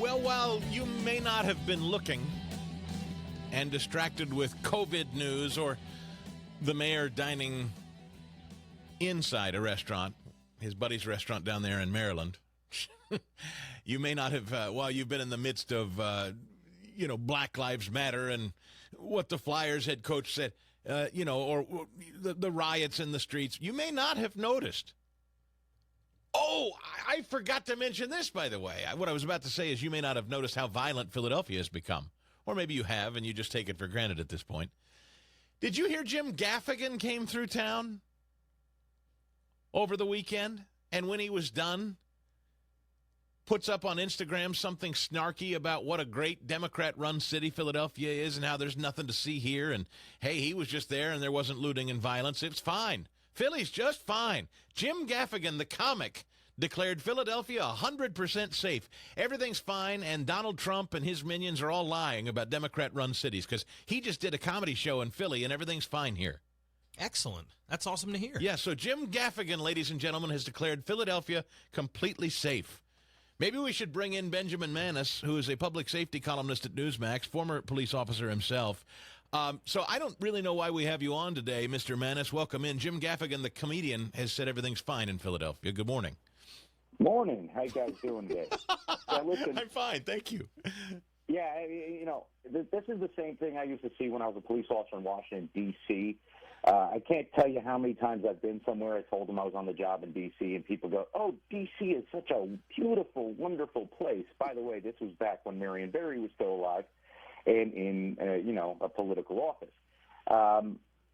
Well, while you may not have been looking and distracted with COVID news or the mayor dining inside a restaurant, his buddy's restaurant down there in Maryland, you may not have, while you've been in the midst of, Black Lives Matter and what the Flyers head coach said, or the riots in the streets, you may not have noticed. Oh, I forgot to mention this, by the way. What I was about to say is you may not have noticed how violent Philadelphia has become. Or maybe you have, and you just take it for granted at this point. Did you hear Jim Gaffigan came through town over the weekend? And when he was done, puts up on Instagram something snarky about what a great Democrat-run city Philadelphia is and how there's nothing to see here. And, hey, he was just there and there wasn't looting and violence. It's fine. Philly's just fine. Jim Gaffigan, the comic, declared Philadelphia 100% safe. Everything's fine, and Donald Trump and his minions are all lying about Democrat-run cities because he just did a comedy show in Philly, and everything's fine here. Excellent. That's awesome to hear. Yeah, so Jim Gaffigan, ladies and gentlemen, has declared Philadelphia completely safe. Maybe we should bring in Benjamin Manis, who is a public safety columnist at Newsmax, former police officer himself. So I don't really know why we have you on today, Mr. Manis. Welcome in. Jim Gaffigan, the comedian, has said everything's fine in Philadelphia. Good morning. Morning. How you guys doing today? Listen, I'm fine, thank you. Yeah, this is the same thing I used to see when I was a police officer in Washington, D.C. I can't tell you how many times I've been somewhere. I told them I was on the job in D.C., and people go, oh, D.C. is such a beautiful, wonderful place. By the way, this was back when Marion Barry was still alive and in a political office.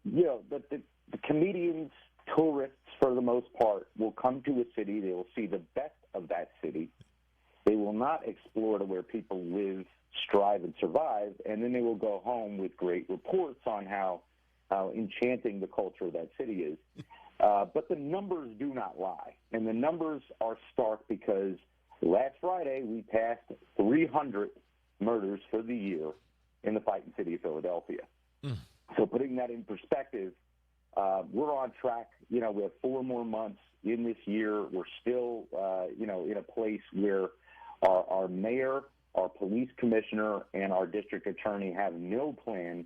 The comedians, tourists, for the most part, will come to a city. They will see the best of that city. They will not explore to where people live, strive, and survive, and then they will go home with great reports on how enchanting the culture of that city is. But the numbers do not lie, and the numbers are stark because last Friday we passed 300 murders for the year in the fighting city of Philadelphia. So putting that in perspective, we're on track. We have 4 more months in this year. We're still, in a place where our mayor, our police commissioner, and our district attorney have no plan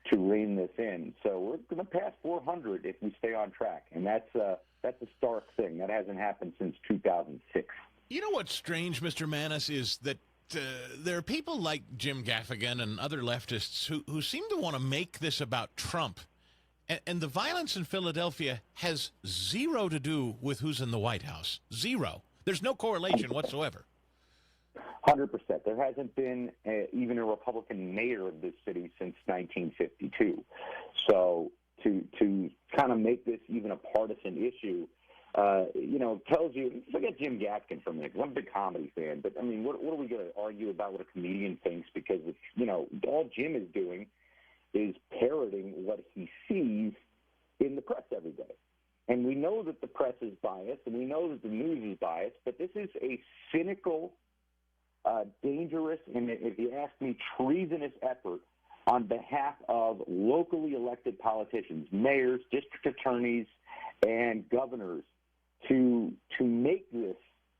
to rein this in. So we're going to pass 400 if we stay on track, and that's a stark thing. That hasn't happened since 2006. You know what's strange, Mr. Manis, is that there are people like Jim Gaffigan and other leftists who seem to want to make this about Trump. And the violence in Philadelphia has zero to do with who's in the White House. Zero. There's no correlation whatsoever. 100%. There hasn't been even a Republican mayor of this city since 1952. So to kind of make this even a partisan issue, tells you, forget Jim Gaffigan for a minute, 'cause I'm a big comedy fan, but, I mean, what are we going to argue about what a comedian thinks? Because, all Jim is doing is parroting what he sees in the press every day. And we know that the press is biased, and we know that the news is biased, but this is a cynical, dangerous, and if you ask me, treasonous effort on behalf of locally elected politicians, mayors, district attorneys, and governors to make this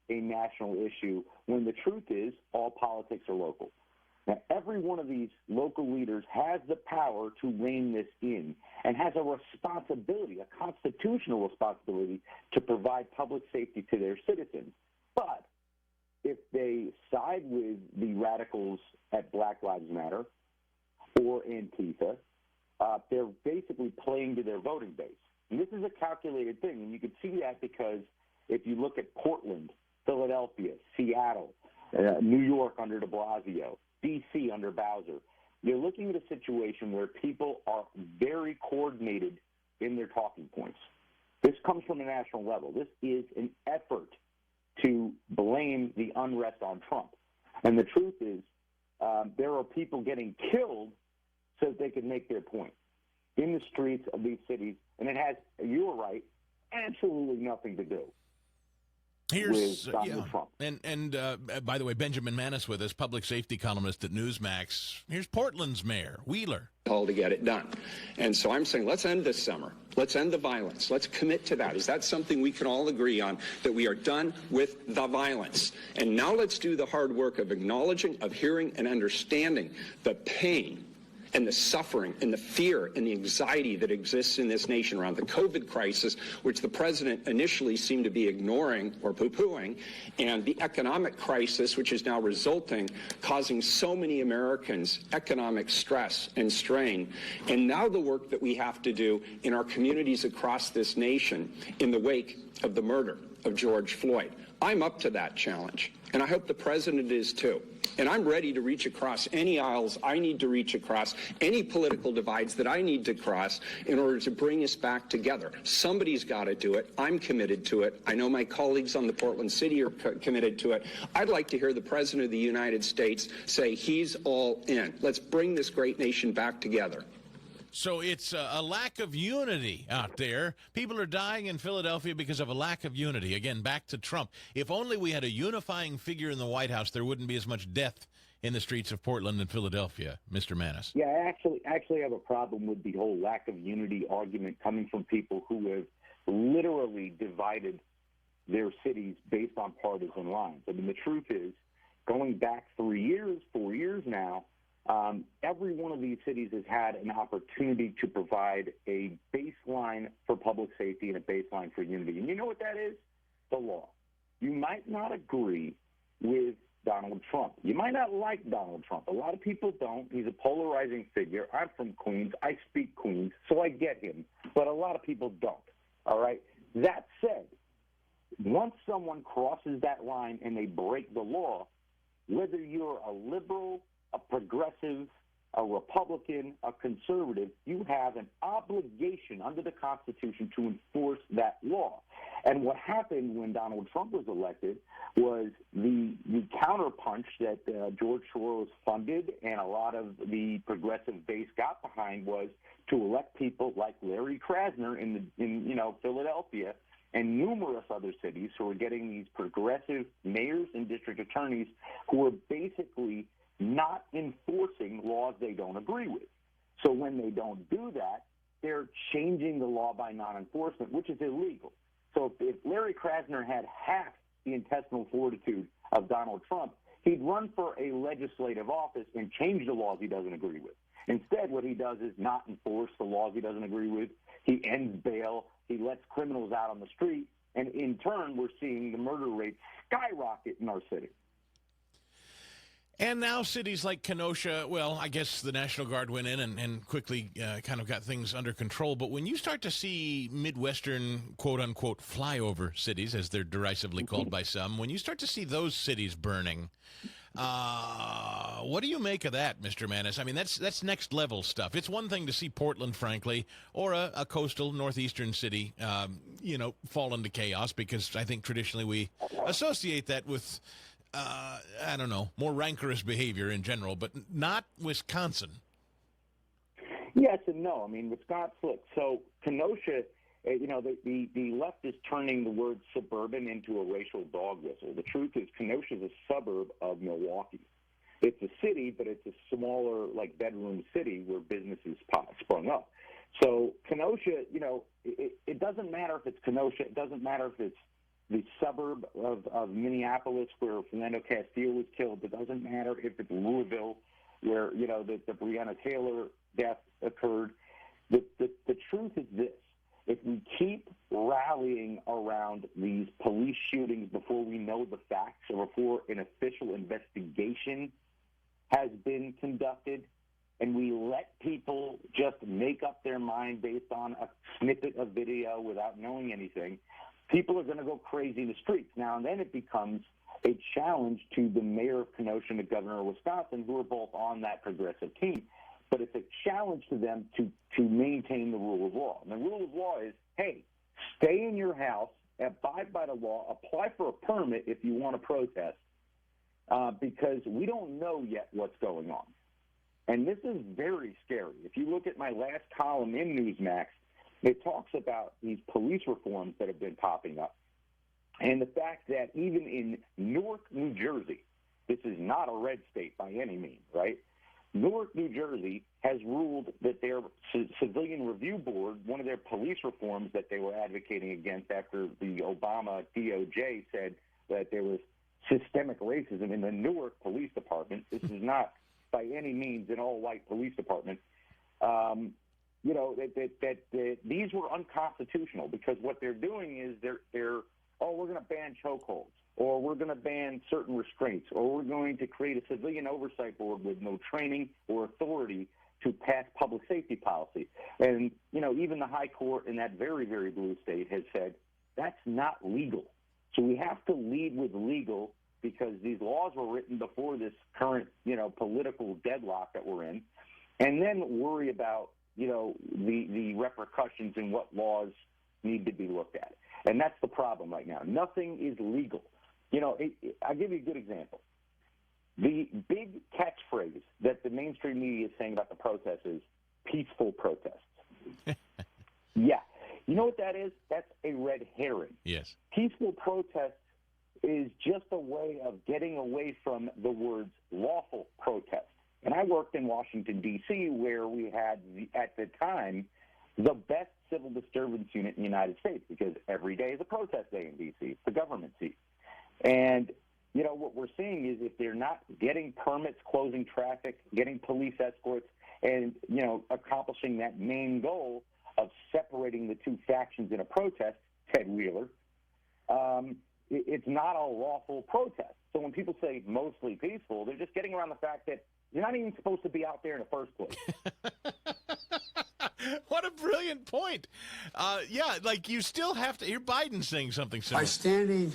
a national issue when the truth is all politics are local. Now, every one of these local leaders has the power to rein this in and has a responsibility, a constitutional responsibility, to provide public safety to their citizens. But if they side with the radicals at Black Lives Matter or Antifa, they're basically playing to their voting base. And this is a calculated thing, and you can see that because if you look at Portland, Philadelphia, Seattle, New York under de Blasio, D.C. under Bowser, you're looking at a situation where people are very coordinated in their talking points. This comes from a national level. This is an effort to blame the unrest on Trump. And the truth is there are people getting killed so that they can make their point in the streets of these cities, and it has, you were right, absolutely nothing to do Here's with Donald Trump. And by the way, Benjamin Manis with us, public safety columnist at Newsmax. Here's Portland's mayor, Wheeler. All to get it done. And so I'm saying, let's end this summer. Let's end the violence. Let's commit to that. Is that something we can all agree on, that we are done with the violence? And now let's do the hard work of acknowledging, of hearing, and understanding the pain and the suffering and the fear and the anxiety that exists in this nation around the COVID crisis, which the president initially seemed to be ignoring or poo-pooing, and the economic crisis, which is now resulting, causing so many Americans economic stress and strain, and now the work that we have to do in our communities across this nation in the wake of the murder of George Floyd. I'm up to that challenge, and I hope the president is too. And I'm ready to reach across any aisles I need to reach across, any political divides that I need to cross in order to bring us back together. Somebody's got to do it. I'm committed to it. I know my colleagues on the Portland City are committed to it. I'd like to hear the President of the United States say he's all in. Let's bring this great nation back together. So it's a lack of unity out there. People are dying in Philadelphia because of a lack of unity. Again, back to Trump. If only we had a unifying figure in the White House, there wouldn't be as much death in the streets of Portland and Philadelphia, Mr. Manis. Yeah, I actually have a problem with the whole lack of unity argument coming from people who have literally divided their cities based on partisan lines. I mean, the truth is, going back 4 years now, every one of these cities has had an opportunity to provide a baseline for public safety and a baseline for unity. And you know what that is? The law. You might not agree with Donald Trump. You might not like Donald Trump. A lot of people don't. He's a polarizing figure. I'm from Queens. I speak Queens, so I get him. But a lot of people don't. All right? That said, once someone crosses that line and they break the law, whether you're a liberal, a progressive, a Republican, a conservative, you have an obligation under the Constitution to enforce that law. And what happened when Donald Trump was elected was the counterpunch that George Soros funded and a lot of the progressive base got behind was to elect people like Larry Krasner in Philadelphia and numerous other cities who are getting these progressive mayors and district attorneys who are basically not enforcing laws they don't agree with. So when they don't do that, they're changing the law by non-enforcement, which is illegal. So if Larry Krasner had half the intestinal fortitude of Donald Trump, he'd run for a legislative office and change the laws he doesn't agree with. Instead, what he does is not enforce the laws he doesn't agree with. He ends bail. He lets criminals out on the street. And in turn, we're seeing the murder rate skyrocket in our city. And now cities like Kenosha, well, I guess the National Guard went in and quickly kind of got things under control. But when you start to see Midwestern, quote-unquote, flyover cities, as they're derisively called by some, when you start to see those cities burning, what do you make of that, Mr. Manis? I mean, that's next-level stuff. It's one thing to see Portland, frankly, or a coastal northeastern city, fall into chaos, because I think traditionally we associate that with I don't know, more rancorous behavior in general, but not Wisconsin. Yes and no. I mean, Wisconsin, look, so Kenosha, the left is turning the word suburban into a racial dog whistle. The truth is Kenosha is a suburb of Milwaukee. It's a city, but it's a smaller, like, bedroom city where businesses sprung up. So Kenosha, it doesn't matter if it's Kenosha. It doesn't matter if it's the suburb of Minneapolis where Fernando Castillo was killed. It doesn't matter if it's Louisville where, the Breonna Taylor death occurred. The truth is this. If we keep rallying around these police shootings before we know the facts or before an official investigation has been conducted, and we let people just make up their mind based on a snippet of video without knowing anything, people are going to go crazy in the streets. Now and then it becomes a challenge to the mayor of Kenosha and the governor of Wisconsin, who are both on that progressive team. But it's a challenge to them to maintain the rule of law. And the rule of law is, hey, stay in your house, abide by the law, apply for a permit if you want to protest, because we don't know yet what's going on. And this is very scary. If you look at my last column in Newsmax, it talks about these police reforms that have been popping up. And the fact that even in Newark, New Jersey, this is not a red state by any means, right? Newark, New Jersey has ruled that their civilian review board, one of their police reforms that they were advocating against after the Obama DOJ said that there was systemic racism in the Newark Police Department. This is not by any means an all-white police department. That these were unconstitutional because what they're doing is they're we're going to ban chokeholds, or we're going to ban certain restraints, or we're going to create a civilian oversight board with no training or authority to pass public safety policy. And, even the high court in that very, very blue state has said that's not legal. So we have to lead with legal because these laws were written before this current, political deadlock that we're in, and then worry about, the repercussions and what laws need to be looked at. And that's the problem right now. Nothing is legal. I'll give you a good example. The big catchphrase that the mainstream media is saying about the protests is peaceful protests. Yeah. You know what that is? That's a red herring. Yes. Peaceful protest is just a way of getting away from the words lawful protest. And I worked in Washington, D.C., where we had, at the time, the best civil disturbance unit in the United States because every day is a protest day in D.C. It's the government seat. And, what we're seeing is if they're not getting permits, closing traffic, getting police escorts, and, accomplishing that main goal of separating the two factions in a protest, Ted Wheeler, it's not a lawful protest. So when people say mostly peaceful, they're just getting around the fact that you're not even supposed to be out there in the first place. What a brilliant point. You still have to hear Biden saying something similar. By standing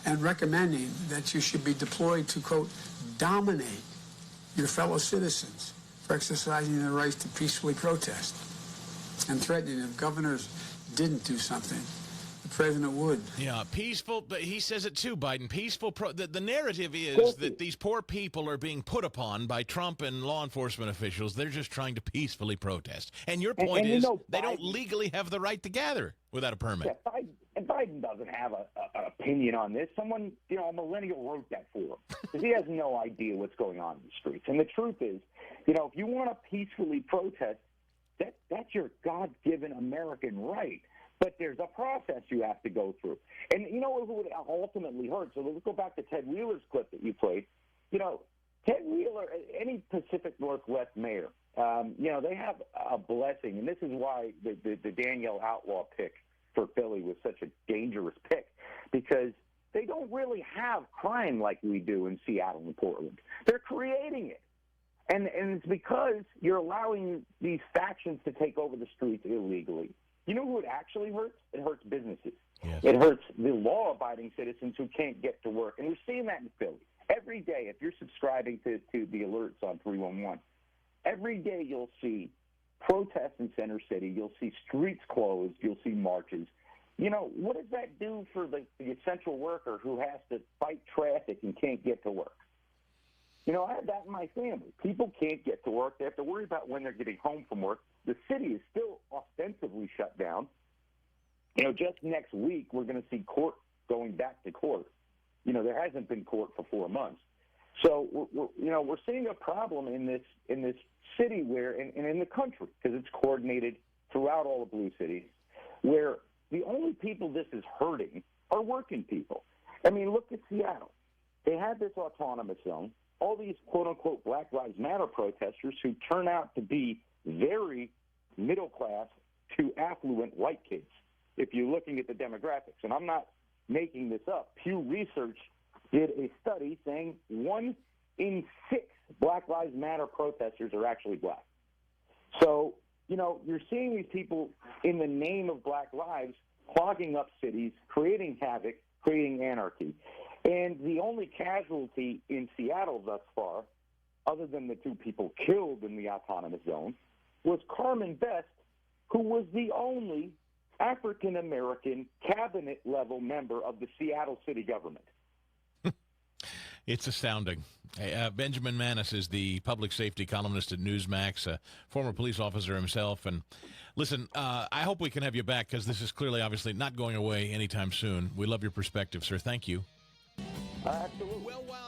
and recommending that you should be deployed to, quote, dominate your fellow citizens for exercising their rights to peacefully protest, and threatening if governors didn't do something, the president would. Yeah, peaceful, but he says it too, Biden. Peaceful, the narrative is that these poor people are being put upon by Trump and law enforcement officials. They're just trying to peacefully protest. And your point is they don't legally have the right to gather without a permit. Yeah, Biden doesn't have an opinion on this. Someone, a millennial wrote that for him because he has no idea what's going on in the streets. And the truth is, if you want to peacefully protest, that's your God-given American right. But there's a process you have to go through. And you know who would ultimately hurt? So let's go back to Ted Wheeler's clip that you played. Ted Wheeler, any Pacific Northwest mayor, they have a blessing. And this is why the Danielle Outlaw pick for Philly was such a dangerous pick, because they don't really have crime like we do in Seattle and Portland. They're creating it. And it's because you're allowing these factions to take over the streets illegally. You know who it actually hurts? It hurts businesses. Yes. It hurts the law-abiding citizens who can't get to work. And we're seeing that in Philly. Every day, if you're subscribing to the alerts on 311, every day you'll see protests in Center City. You'll see streets closed. You'll see marches. What does that do for the essential worker who has to fight traffic and can't get to work? I have that in my family. People can't get to work. They have to worry about when they're getting home from work. The city is still ostensibly shut down. Just next week, we're going to see court going back to court. There hasn't been court for 4 months. So, we're seeing a problem in this city and in the country, because it's coordinated throughout all the blue cities, where the only people this is hurting are working people. I mean, look at Seattle. They had this autonomous zone. All these quote-unquote Black Lives Matter protesters who turn out to be very middle-class to affluent white kids, if you're looking at the demographics. And I'm not making this up. Pew Research did a study saying 1 in 6 Black Lives Matter protesters are actually black. So, you're seeing these people in the name of black lives clogging up cities, creating havoc, creating anarchy. And the only casualty in Seattle thus far, other than the 2 people killed in the autonomous zone, was Carmen Best, who was the only African-American cabinet-level member of the Seattle city government. It's astounding. Benjamin Manis is the public safety columnist at Newsmax, a former police officer himself. And listen, I hope we can have you back because this is clearly, obviously, not going away anytime soon. We love your perspective, sir. Thank you. Absolutely. Well, wow.